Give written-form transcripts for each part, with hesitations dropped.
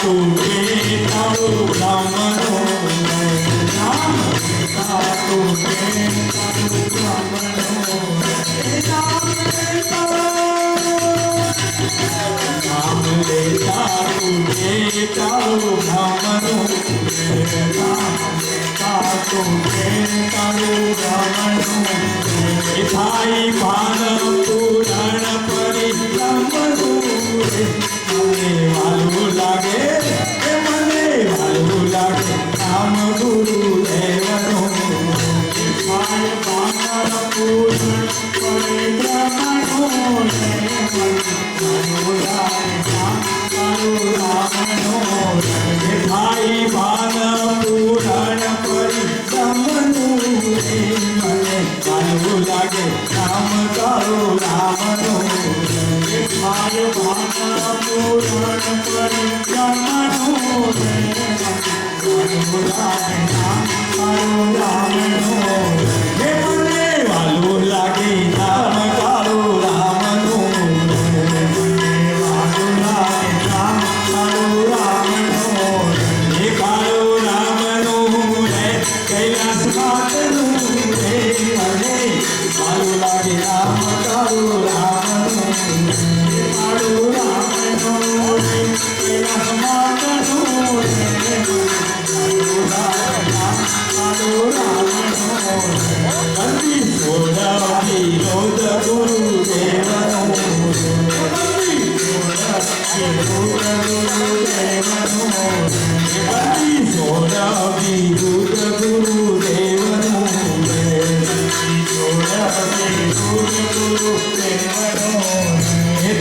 तुझे तारो रामनो राम लेता तुझे तारो रामनो राम लेता तुझे तारो रामनो तुझे तारो रामनो भाई भान पुराण परिक्रमनो મને વાલું લાગે રામ ગુરુ દેવનો માય પાનર પૂર્ણ પરિક્રમણો વાલું લાગે રામનો ભાઈ ભાન પૂરણ પરિક્રમણો મને વાલું લાગે રામ તારો રામનો માય ભાન પૂરણ પરિક્રમણો વાલું લાગે રામ કાળો રામનો વાલું લાગે રામ કાળો રામનો એ કાળો રામનો રે કૈલાસ માતનું રે મને વાલું લાગે રામ કાળો રામનો એ કાળો રામનો રે કૈલાસ માતનું રે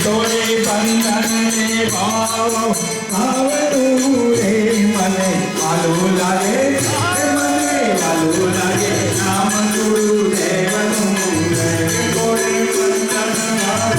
તોરે બંધન ભાવ ભાવનું રે મને વાલું લાગે મને વાલું લાગે નામ ગુરુ દેવનું તોરે બંધન ભાવ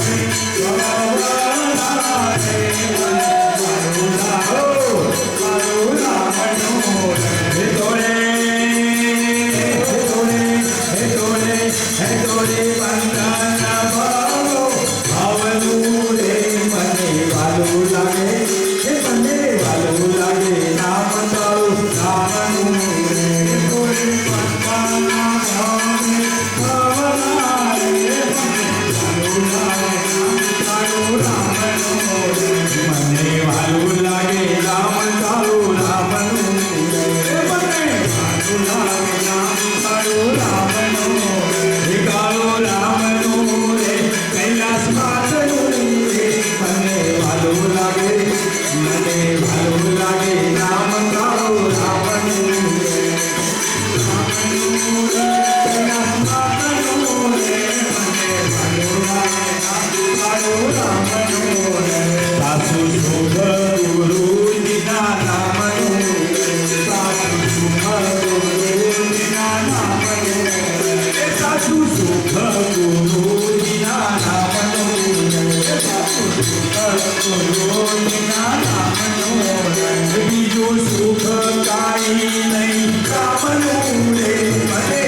બીજું સુખ કાંઈ નહીં રામનું રે મને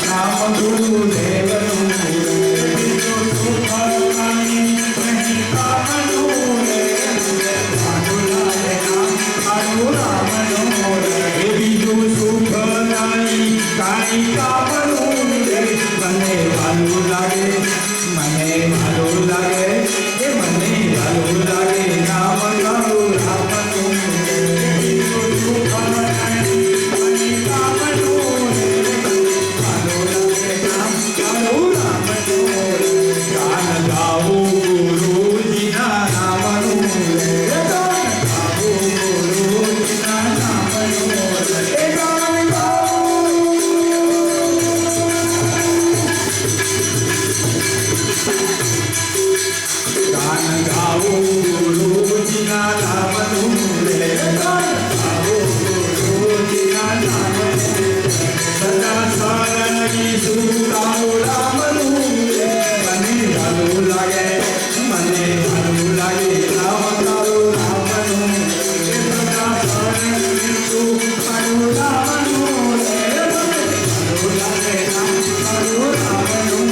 રામ ગુરુ દેવનું બીજું સુખ કાંઈ નહીં રામનું રે બીજું સુખ કાંઈ રામનું રે મને વાલું લાગે મને વાલું લાગે મને વાલું લાગે રામ કાળું રામનું બીજું સુખ કાંઈ રામનું વાલું લાગે રામ કાળું રામનું ગાન ગાવું ગુરુજીના નામનું ગાન ગાવું ગુરુજીના નામનું ગાન ગાવું ગુરુજીના નામનું રે ગાન ગાવું ગુરુજીના નામનું સદા સારંગી સુરાવું રામનું રે મને વાલું લાગે રામ કાળું રામનું સદા સારંગી સુરાવું રામનું રે વાલું લાગે રામ કાળું રામનું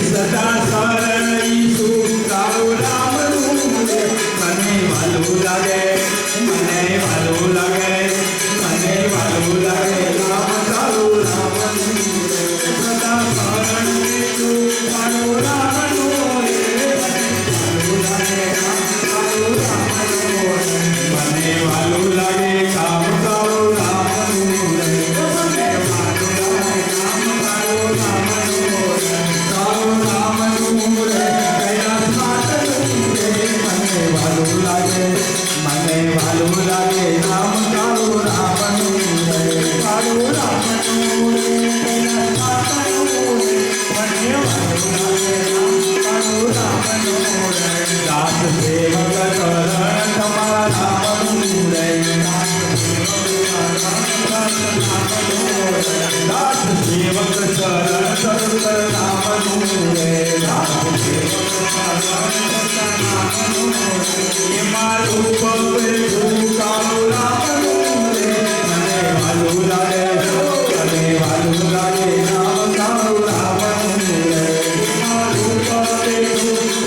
સદા સારંગી સુરાવું રામનું મને વાલું લાગે લાગે નામ તારું રામનું રે તારું રામનું રે પેલા સાતનું રે મને વાલું લાગે નામ તારું રામનું રે દાસ સેવક ચરણ તમારા રામનું રે દાસ સેવક ચરણ રામનું રે દાસ મારું પગ કાળું રામનું રે મને વાલું લાગે મને વાલું લાગે નામ તારું રામનું રે મારું પગ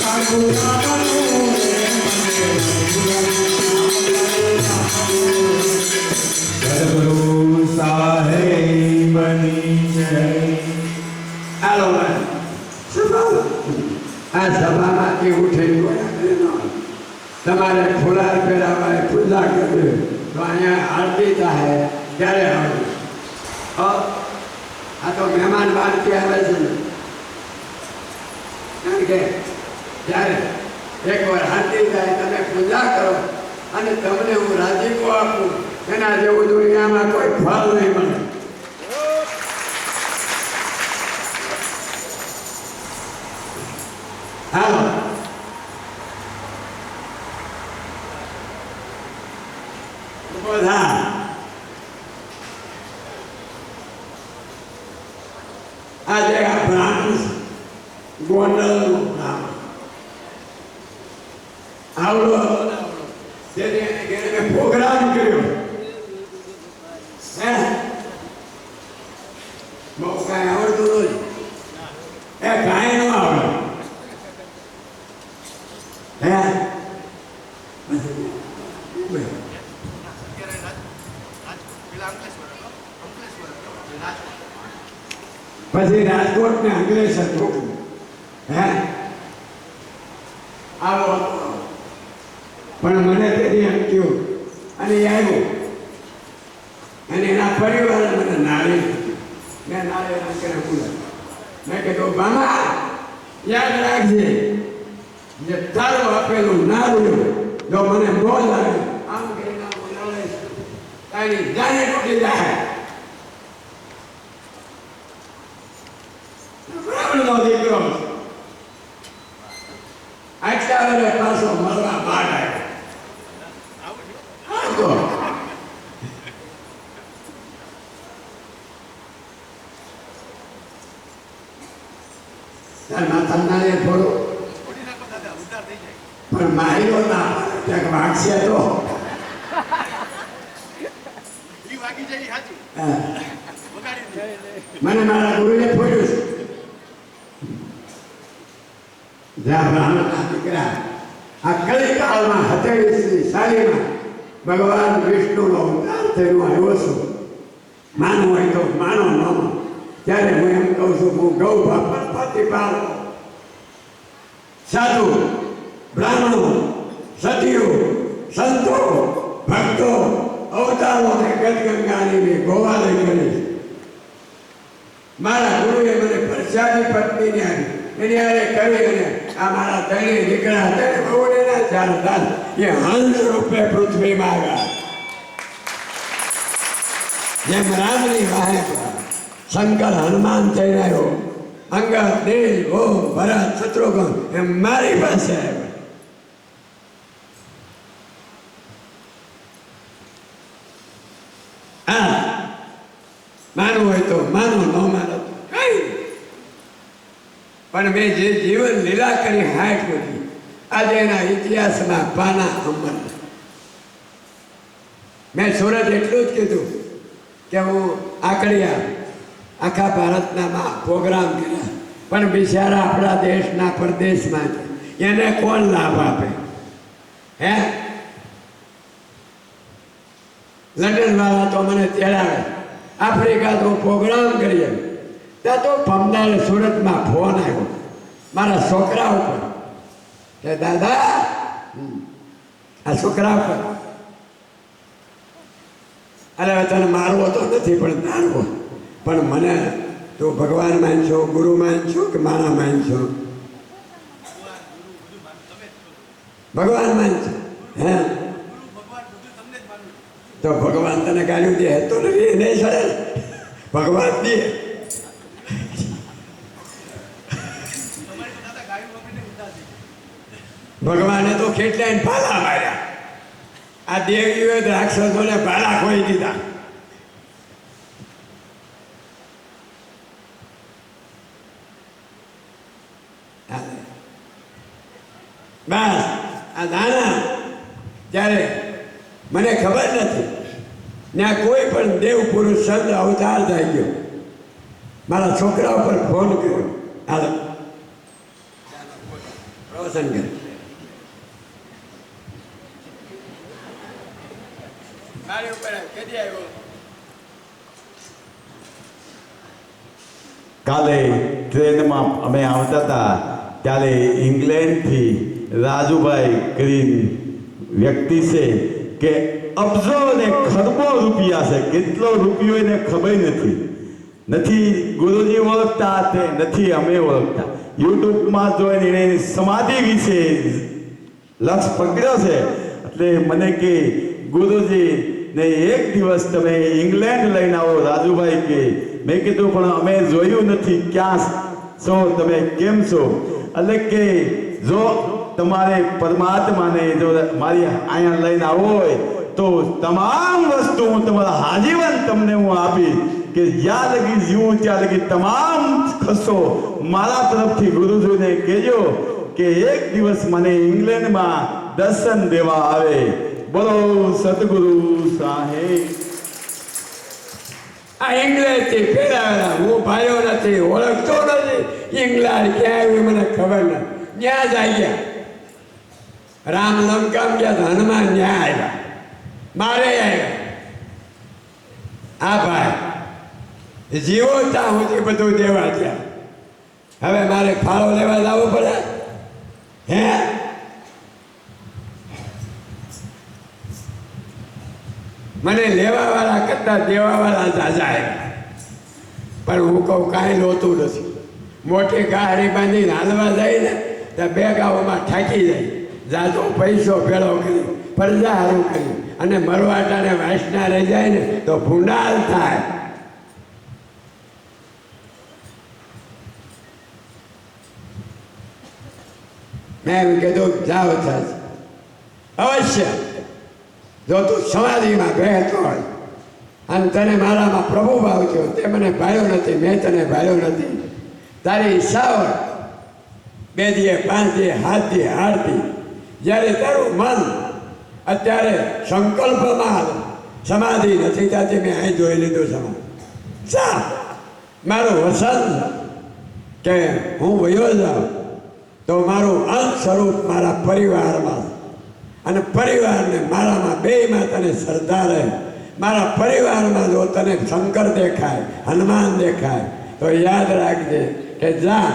કાળું રામનું રે સદગુરુ સાહેબની જય. હાલો આ સભામાં કેવું થઈ ગયું તમારે ફુલાર પહેરાવાય પૂજા કરે તો અહીંયા આરતી થાય ત્યારે આવડે. આ તો મહેમાન બહારથી આવે છે ને કારણ કે જ્યારે એકવાર આરતી થાય તમે પૂજા કરો અને તમને હું રાજીપો આપું એના જેવું દુનિયામાં કોઈ ફળ નહીં મળે. હાલો બધા આજે આ બ્રાહ્મણ ગોંડલનું બ્રાહ્મણ આવડો તેને એને પ્રોગ્રામ કર્યો હે બહુ કાંઈ આવડતું નથી એ કાંઈ ન આવડે હે પછી રાજકોટ ને અંકલેશ્વર હતું હે આવો પણ મને તેથી એમ થયું અને એ આવ્યો અને એના પરિવારે મને નાળી મેં નાળી અંકલે બોલા મેં કીધું બામા યાદ રાખજે જે તારું આપેલું નાળું જો મને બહુ લાગે આમ કરીને બોલાવે તારી જાને તૂટી જાય. બ્રાહ્મણનો દીકરો આટલા વડે પાછો મળવા બાદ આવ્યો. તાર માથા નાળે થોડો પણ માર્યો ના ક્યાંક વાગશે તો મને મારા ગુરુએ ફોડ્યું છે. જ્યાં બ્રાહ્મણના દીકરા આ કલિકાળમાં હથેળીની સાલીમાં ભગવાન વિષ્ણુનો અવતાર થયેલો આવ્યો છું. માનવું હોય તો માનો ન માનો ત્યારે હું એમ કહું છું હું ગૌ બાપા પ્રતિપાલ સાધુ બ્રાહ્મણો સતીઓ સંતો ભક્તો અવતારોને ગદગંગાની ગોવાલય કરીશ. મારા ગુરુએ મને પરસાદી પત્નીને આવી એની હારે કરી અને આ મારા ત્રણેય દીકરા ત્રણે બહુને ના ચાર દાન એ હંસ રૂપે પૃથ્વીમાં આવ્યા. જેમ રામની વાહે શંકર હનુમાન થઈને આવ્યો અંગદ નીલ ઓમ ભરત શત્રુઘ્ન એમ મારી પાસે આવ્યા. હા માનવું હોય તો માનો ન માનો કઈ પણ મેં જે જીવન લીલા કરી હાટ નથી આજે એના ઇતિહાસમાં પાના અમર. મેં સુરત એટલું જ કીધું કે હું આકડિયા આખા ભારતના પ્રોગ્રામ કર્યા પણ બિચારા આપણા દેશના પરદેશમાં છે એને કોણ લાભ આપે હે? લંડન વાળા તો મને તેડાવે આફ્રિકા તો પ્રોગ્રામ કરીએ ત્યાં તો પમદારે સુરતમાં ફોન આવ્યો મારા છોકરા ઉપર કે દાદા આ છોકરા ઉપર અરે તને મારવો તો નથી પણ મારવો પણ મને તો ભગવાન માનશો ગુરુ માનશો કે મારા માનશો? ભગવાન માનશો હે? તો ભગવાન તને ગાળ્યું દે તો નહીં સડે ભગવાન દે. ભગવાને તો કેટલાય ભાલા માર્યા. આ દેવીઓએ રાક્ષસોને ભાલા ખોઈ દીધા. બસ આ નાના ત્યારે મને ખબર નથી ત્યાં કોઈ પણ દેવ પુરુષ સંત અવતાર થઈ ગયો. મારા છોકરા ઉપર ફોન કર્યો, હાલો પ્રવચન કરે. મારી ઉપર કદી આવ્યો કાલે ટ્રેનમાં અમે આવતા હતા ત્યારે ઇંગ્લેન્ડથી રાજુભાઈ કરીને વ્યક્તિ છે કે અબજો ને ખરબો રૂપિયા છે. કેટલો રૂપિયો એને ખબર નથી ગુરુજી ઓળખતા તે નથી અમે ઓળખતા. યુટ્યુબમાં જોઈને એની સમાધિ વિશે લક્ષ પકડ્યો છે. એટલે મને કે ગુરુજી ને એક દિવસ તમે ઇંગ્લેન્ડ લઈને આવો રાજુભાઈ કે. મેં કીધું પણ અમે જોયું નથી, ક્યાં છો તમે, કેમ છો? એટલે કે જો તમારે પરમાત્માને જો મારી અહીંયા લઈને આવો હોય તો તમામ વસ્તુ હું તમારા આજીવન તમને હું આપી કે જ્યાં લગી જીવું ત્યાં લગી તમામ ખસો મારા તરફથી ગુરુજીને કહેજો કે એક દિવસ મને ઇંગ્લેન્ડમાં દર્શન દેવા આવે. બોલો સતગુરુ સાહેબ. આ ઇંગ્લેન્ડથી ફેરાવેલા હું ભાઈઓ નથી, ઓળખતો નથી. ઇંગ્લેન્ડ ક્યાં આવ્યું મને ખબર નથી. ત્યાં જ આવી ગયા. રામ લંકામ ગયા તો હનુમાન ત્યાં આવ્યા, મારે આવ્યા. આ ભાઈ જીવો ત્યાં સુધી બધું દેવા ત્યાં. હવે મારે ફાળો લેવા જવું પડે હે? મને લેવાવાળા કરતા દેવાવાળા જાજા આવ્યા. પણ હું કહું કાંઈ લોતું નથી. મોટી ગાડી બાંધીને હાલવા જાય ને તો બે ગામોમાં થાકી જાય. જાજો પૈસો ભેળો કરી પ્રજા હારું કરી અને મરવાટાને વાસના રહી જાય ને તો ભૂંડાલ થાય. મેં એમ કીધું જાઓ થશે અવશ્ય. જો તું સમાધિમાં બેહતો હોય અને તને મારામાં પ્રભુ ભાવ થયો, તે મને ભાળ્યો નથી, મેં તને ભાળ્યો નથી. તારી ઈચ્છા હોય 2 દીએ 5 દીએ 7 દીએ 8 દી જ્યારે તારું મન અત્યારે સંકલ્પમાં સમાધિ નથી થતી. મેં અહીં જોઈ લીધું સમાધિ. ચા મારું વસન કે હું વયો જાઉં તો મારું અંત સ્વરૂપ મારા પરિવારમાં અને પરિવારને મારામાં બેયમાં તને શ્રદ્ધા રહે. મારા પરિવારમાં જો તને શંકર દેખાય, હનુમાન દેખાય તો યાદ રાખજે કે જા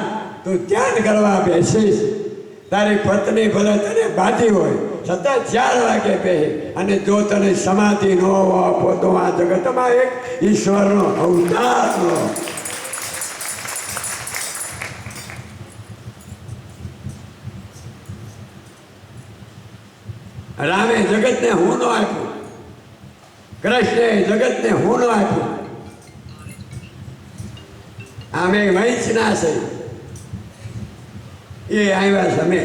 તું ધ્યાન કરવા બેસીશ. તારી પત્ની ભલે તને બાધી હોય સતત 4 વાગે બેહી અને જો તને સમાધિ ન આપો તો આ જગતમાં એક ઈશ્વરનો અવતારનો રામે જગતને હું ન આપ્યું, કૃષ્ણે જગતને હું ન આપ્યું. આમે વંશના છે એ આવ્યા સમય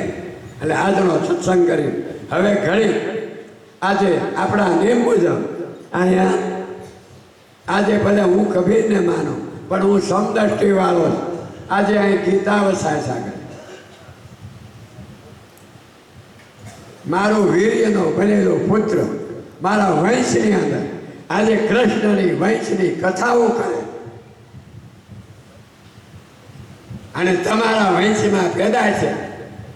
એટલે આજનો સત્સંગ કરી. હવે ઘડી આજે આપણા નિયમ મુજબ અહીંયા આજે ભલે હું કબીરને માનું પણ હું સમદ્રષ્ટિવાળો છું. આજે અહીં ગીતા વસાય સાગર મારું વીર્યનો બનેલો પુત્ર મારા વંશની અંદર આજે કૃષ્ણની વંશની કથાઓ કરે અને તમારા વંશમાં પેદા છે.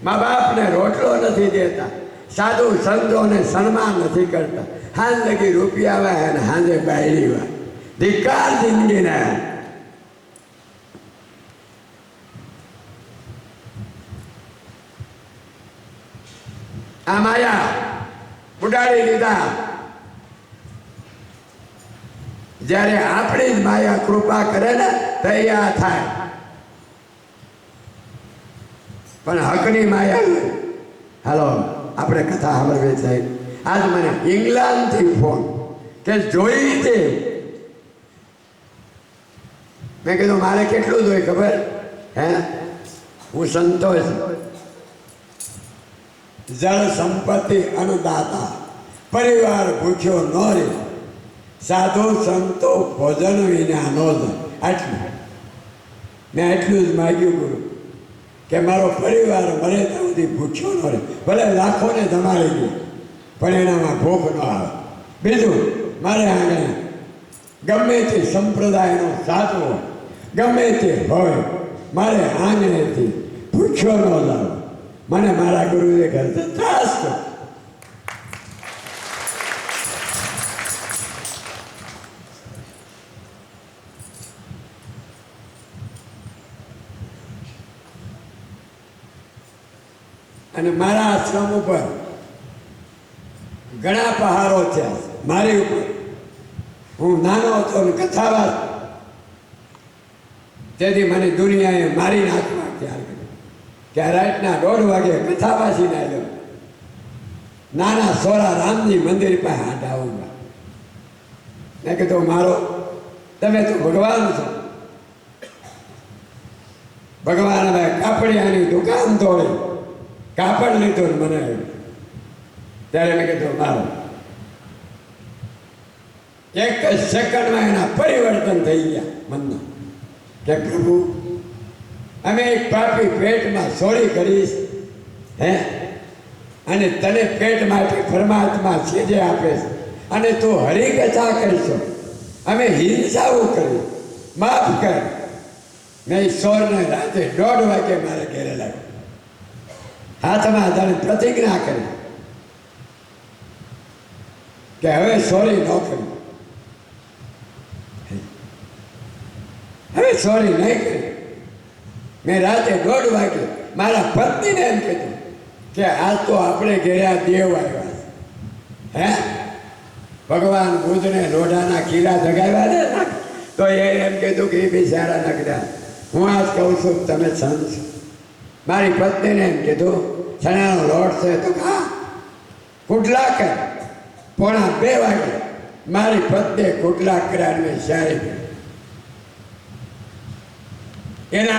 મા બાપને રોટલો નથી દેતા, સાધુ સંતોને સન્માન નથી કરતા. હાંજ લગી રૂપિયા આવે અને હાંજે બાયડી હોય. ધિક્કાર જિંદગીને. આ માયા ઉડાડી લીધા. જ્યારે આપણી જ માયા કૃપા કરે ને તૈયાર થાય. પણ હકની માયા હાલો આપણે કથા સાંભળવી થાય. આજ મને ઇંગ્લેન્ડથી ફોન કે જોઈ તે મેં કીધું મારે કેટલું જોઈ ખબર હે હું સંતોષ જળ સંપત્તિ અન્નદાતા પરિવાર ભૂખ્યો ન રહે સાધુ સંતો ભોજન વિના ન જાય આટલું મેં એટલું જ માગ્યું ગુરુ કે મારો પરિવાર મરે ત્યાં સુધી ભૂખ્યો ન રહે ભલે લાખોને ધમાડી દે પણ એનામાં ભૂખ ન આવે બીજું મારે આગળ ગમે તે સંપ્રદાયનો સાચવો ગમે તે હોય મારે આંગણેથી ભૂખ્યો ન લાવો મને મારા ગુરુએ ઘરથી ત્રાસ કર્યો અને મારા આશ્રમ ઉપર ઘણા પહારો થયા મારી ઉપર હું નાનો હતો ને કથાવાસ તેથી મને દુનિયાએ મારી નાખવા ત્યાર કર્યો કે રાતના 1:30 વાગે કથાવાસી આવ્યો નાના સોરા રામજી મંદિર પાસે હાથ આવું મેં કીધું મારો તમે તો ભગવાન છો ભગવાન હવે કાપડિયાની દુકાન તોડી કાપડ લીધો ને મને ત્યારે મેં કીધું મારો એક જ સેકન્ડમાં એના પરિવર્તન થઈ ગયા મનના કે પ્રભુ અમે એક પાપી પેટમાં સોરી કરીશ હે અને તને પેટ માટે પરમાત્મા છેજે આપે છે અને તું હરિકથા કરશો અમે હિંસાઓ કરી માફ કર મેં ઈશ્વરને રાતે 1:30 વાગે મારે ઘેરે લાગ્યો હાથમાં તને પ્રતિજ્ઞા કરી કે હવે સોરી ન કરી હવે સોરી નહીં કરી મેં રાતે 1:30 વાગે મારા પત્નીને એમ કીધું કે આજ તો આપણે ઘેર્યા દેવ આવ્યા હે ભગવાન બુદ્ધને લોઢાના કીડા જગાવ્યા ને તો એ એમ કીધું કે એ બિચારા નગડા હું આજ કહું છું તમે સંત છો મારી પત્નીને એમ કીધું ચણાનો લોટ છે તો ખા કુટલા કર 1:45 વાગે મારી પત્નીએ કુટલા કર્યા શારી એના